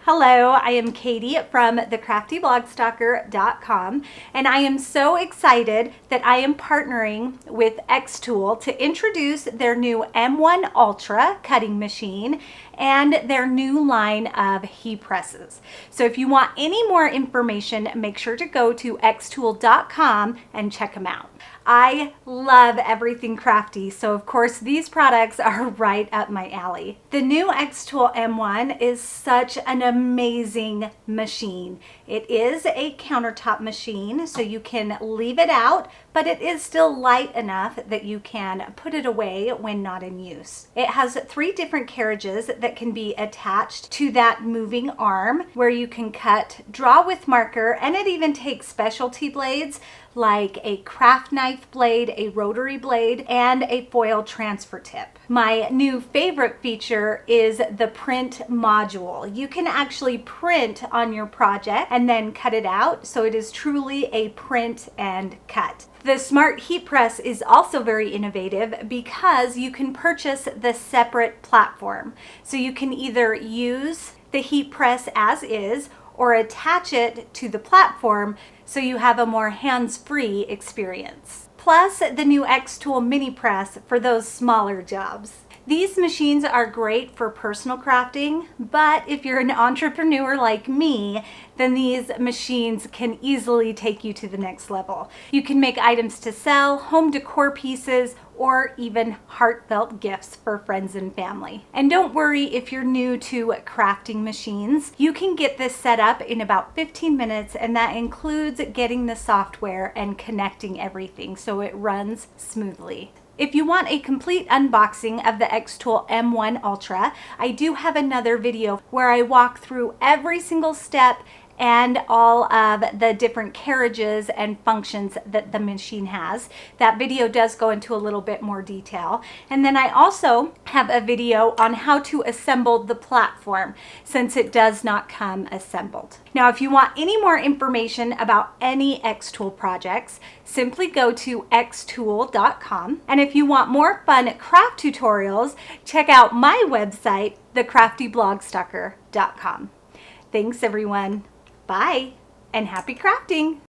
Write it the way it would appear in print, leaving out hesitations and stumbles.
Hello, I am Katie from the craftyblogStalker.com, and I am so excited that I am partnering with xTool to introduce their new M1 Ultra cutting machine and their new line of heat presses. So if you want any more information, make sure to go to xTool.com and check them out. I love everything crafty, so of course these products are right up my alley. The new xTool M1 is such an amazing machine. It is a countertop machine, so you can leave it out, but it is still light enough that you can put it away when not in use. It has 3 different carriages that can be attached to that moving arm where you can cut, draw with marker, and it even takes specialty blades like a craft knife blade, a rotary blade, and a foil transfer tip. My new favorite feature is the print module. You can actually print on your project and then cut it out, so it is truly a print and cut. The Smart Heat Press is also very innovative because you can purchase the separate platform. So you can either use the heat press as is or attach it to the platform so you have a more hands-free experience. Plus the new xTool mini press for those smaller jobs. These machines are great for personal crafting, but if you're an entrepreneur like me, then these machines can easily take you to the next level. You can make items to sell, home decor pieces, or even heartfelt gifts for friends and family. And don't worry if you're new to crafting machines. You can get this set up in about 15 minutes, and that includes getting the software and connecting everything so it runs smoothly. If you want a complete unboxing of the xTool M1 Ultra, I do have another video where I walk through every single step and all of the different carriages and functions that the machine has. That video does go into a little bit more detail. And then I also have a video on how to assemble the platform since it does not come assembled. Now, if you want any more information about any xTool projects, simply go to xTool.com. And if you want more fun craft tutorials, check out my website, thecraftyblogstalker.com. Thanks everyone. Bye and happy crafting!